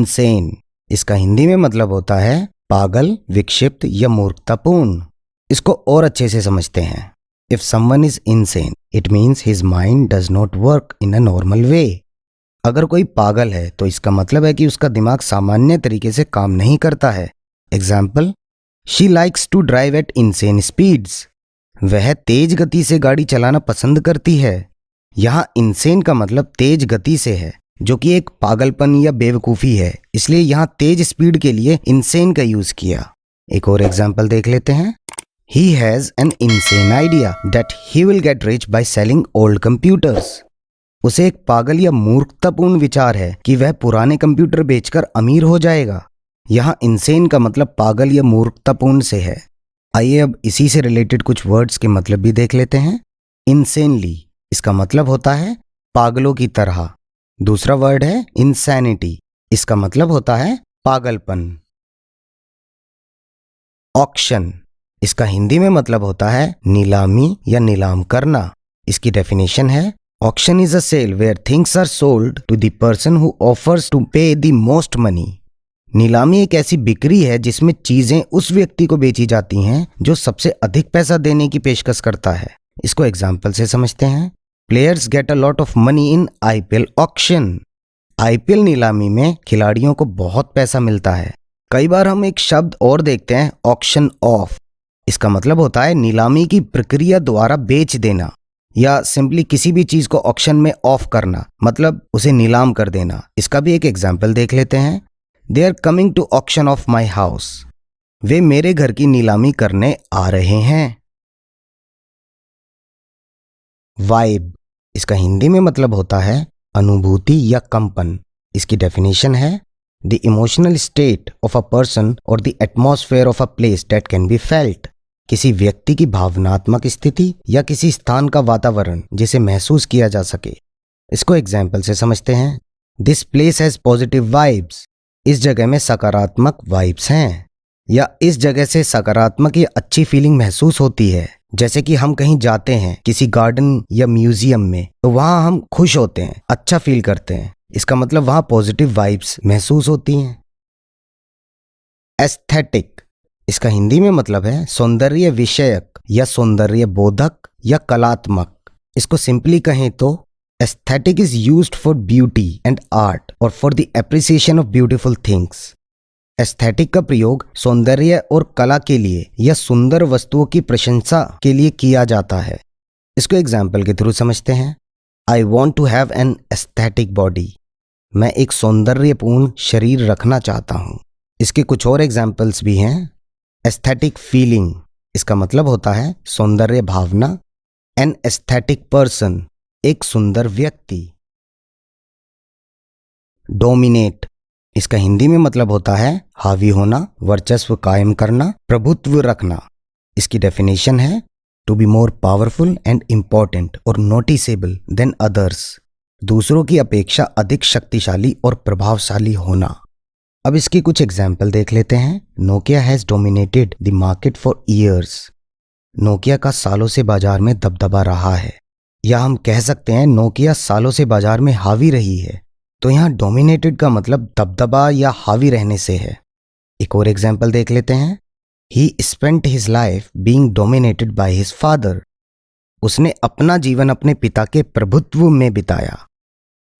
Insane. इसका हिंदी में मतलब होता है पागल, विक्षिप्त या मूर्खतापूर्ण। इसको और अच्छे से समझते हैं। If someone is insane it means his mind does not work in a normal way. अगर कोई पागल है तो इसका मतलब है कि उसका दिमाग सामान्य तरीके से काम नहीं करता है। Example, she likes to drive at insane speeds. वह तेज गति से गाड़ी चलाना पसंद करती है। यहाँ इनसेन का मतलब तेज गति से है, जो कि एक पागलपन या बेवकूफ़ी है, इसलिए यहाँ तेज स्पीड के लिए इनसेन का यूज किया। एक और एग्जाम्पल देख लेते हैं। He has an insane idea that he will get rich by selling old computers. उसे एक पागल या मूर्खतापूर्ण विचार है कि वह पुराने कंप्यूटर बेचकर अमीर हो जाएगा। यहाँ insane का मतलब पागल या मूर्खतापूर्ण से है। आइए अब इसी से रिलेटेड कुछ वर्ड्स के मतलब भी देख लेते हैं। Insanely, इसका मतलब होता है पागलों की तरह। दूसरा वर्ड है insanity, इसका मतलब होता है पागलपन। ऑक्शन, इसका हिंदी में मतलब होता है नीलामी या नीलाम करना। इसकी डेफिनेशन है auction is a sale where things are sold to the person who offers to pay the most money. नीलामी एक ऐसी बिक्री है जिसमें चीजें उस व्यक्ति को बेची जाती हैं जो सबसे अधिक पैसा देने की पेशकश करता है। इसको एग्जाम्पल से समझते हैं। Players get a lot of money in IPL auction. IPL नीलामी में खिलाड़ियों को बहुत पैसा मिलता है। कई बार हम एक शब्द और देखते हैं, ऑक्शन ऑफ। इसका मतलब होता है नीलामी की प्रक्रिया द्वारा बेच देना या सिंपली किसी भी चीज को ऑक्शन में ऑफ करना, मतलब उसे नीलाम कर देना। इसका भी एक एग्जाम्पल देख लेते हैं। They are coming to auction of my house. वे मेरे घर की नीलामी करने आ रहे हैं। वाइब, इसका हिंदी में मतलब होता है अनुभूति या कंपन। इसकी डेफिनेशन है the emotional state of a person और the atmosphere of a place that can be felt. किसी व्यक्ति की भावनात्मक स्थिति या किसी स्थान का वातावरण जिसे महसूस किया जा सके। इसको एग्जाम्पल से समझते हैं। This place has positive vibes. इस जगह में सकारात्मक वाइब्स हैं, या इस जगह से सकारात्मक या अच्छी फीलिंग महसूस होती है। जैसे कि हम कहीं जाते हैं किसी गार्डन या म्यूजियम में, तो वहां हम खुश होते हैं, अच्छा फील करते हैं। इसका मतलब वहां पॉजिटिव वाइब्स महसूस होती हैं। एस्थेटिक, इसका हिंदी में मतलब है सौंदर्य विषयक या सौंदर्य बोधक या कलात्मक। इसको सिंपली कहें तो aesthetic is used for beauty and art और for the appreciation of beautiful things. Aesthetic का प्रयोग सौंदर्य और कला के लिए या सुंदर वस्तुओं की प्रशंसा के लिए किया जाता है। इसको एग्जाम्पल के थ्रू समझते हैं। I want to have an aesthetic body. मैं एक सौंदर्यपूर्ण शरीर रखना चाहता हूँ। इसके कुछ और एग्जाम्पल्स भी हैं। एस्थेटिक फीलिंग, इसका मतलब होता है सौंदर्य भावना। एन एस्थेटिक पर्सन, एक सुंदर व्यक्ति। डोमिनेट, इसका हिंदी में मतलब होता है हावी होना, वर्चस्व कायम करना, प्रभुत्व रखना। इसकी डेफिनेशन है to be more powerful and important और नोटिसेबल देन अदर्स। दूसरों की अपेक्षा अधिक शक्तिशाली और प्रभावशाली होना। अब इसकी कुछ एग्जाम्पल देख लेते हैं। Nokia has dominated the market for years. Nokia का सालों से बाजार में दबदबा रहा है, या हम कह सकते हैं नोकिया सालों से बाजार में हावी रही है। तो यहाँ डोमिनेटेड का मतलब दबदबा या हावी रहने से है। एक और एग्जाम्पल देख लेते हैं। ही spent his life being dominated by his father. उसने अपना जीवन अपने पिता के प्रभुत्व में बिताया।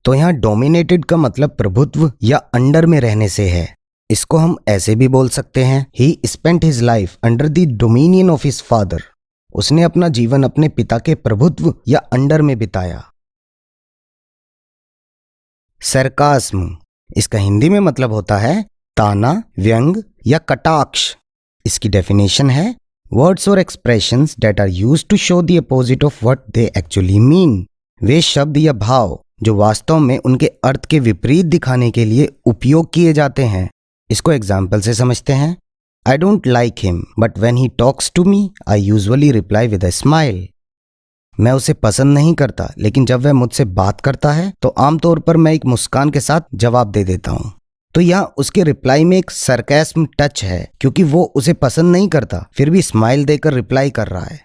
तो यहाँ डोमिनेटेड का मतलब प्रभुत्व या अंडर में रहने से है। इसको हम ऐसे भी बोल सकते हैं, ही spent his life under the dominion of his father. उसने अपना जीवन अपने पिता के प्रभुत्व या अंडर में बिताया। सरकास्म, इसका हिंदी में मतलब होता है ताना, व्यंग या कटाक्ष। इसकी डेफिनेशन है वर्ड्स और expressions that are used to show the opposite of what they actually mean. वे शब्द या भाव जो वास्तव में उनके अर्थ के विपरीत दिखाने के लिए उपयोग किए जाते हैं। इसको एग्जाम्पल से समझते हैं। I don't like him but when he talks to me I usually reply with a smile. मैं उसे पसंद नहीं करता, लेकिन जब वह मुझसे बात करता है तो आमतौर पर मैं एक मुस्कान के साथ जवाब दे देता हूँ। तो यहाँ उसके रिप्लाई में एक सरकास्म टच है, क्योंकि वो उसे पसंद नहीं करता फिर भी स्माइल देकर रिप्लाई कर रहा है।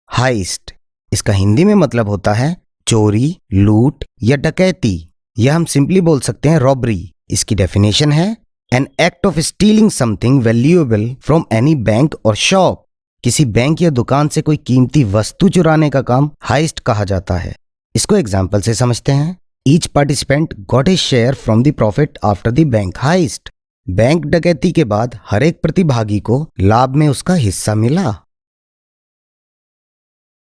हाइस्ट, इसका हिंदी में मतलब होता है चोरी, लूट या डकैती, यह हम सिंपली बोल सकते हैं रॉबरी। इसकी डेफिनेशन है an act of stealing something valuable from any bank और शॉप। किसी बैंक या दुकान से कोई कीमती वस्तु चुराने का काम हाइस्ट कहा जाता है। इसको एग्जाम्पल से समझते हैं। Each participant got his share from the profit after the bank heist. Bank डकैती के बाद हर एक प्रतिभागी को लाभ में उसका हिस्सा मिला।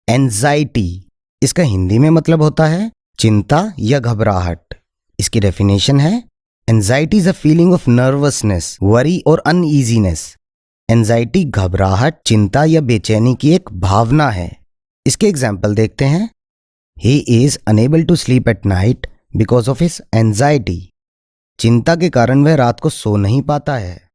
एंजाइटी, इसका हिंदी में मतलब होता है चिंता या घबराहट। इसकी डेफिनेशन है anxiety is a feeling of nervousness, worry और अनईजीनेस। एंजाइटी घबराहट, चिंता या बेचैनी की एक भावना है। इसके एग्जाम्पल देखते हैं। He is unable to sleep at night because of his anxiety. चिंता के कारण वह रात को सो नहीं पाता है।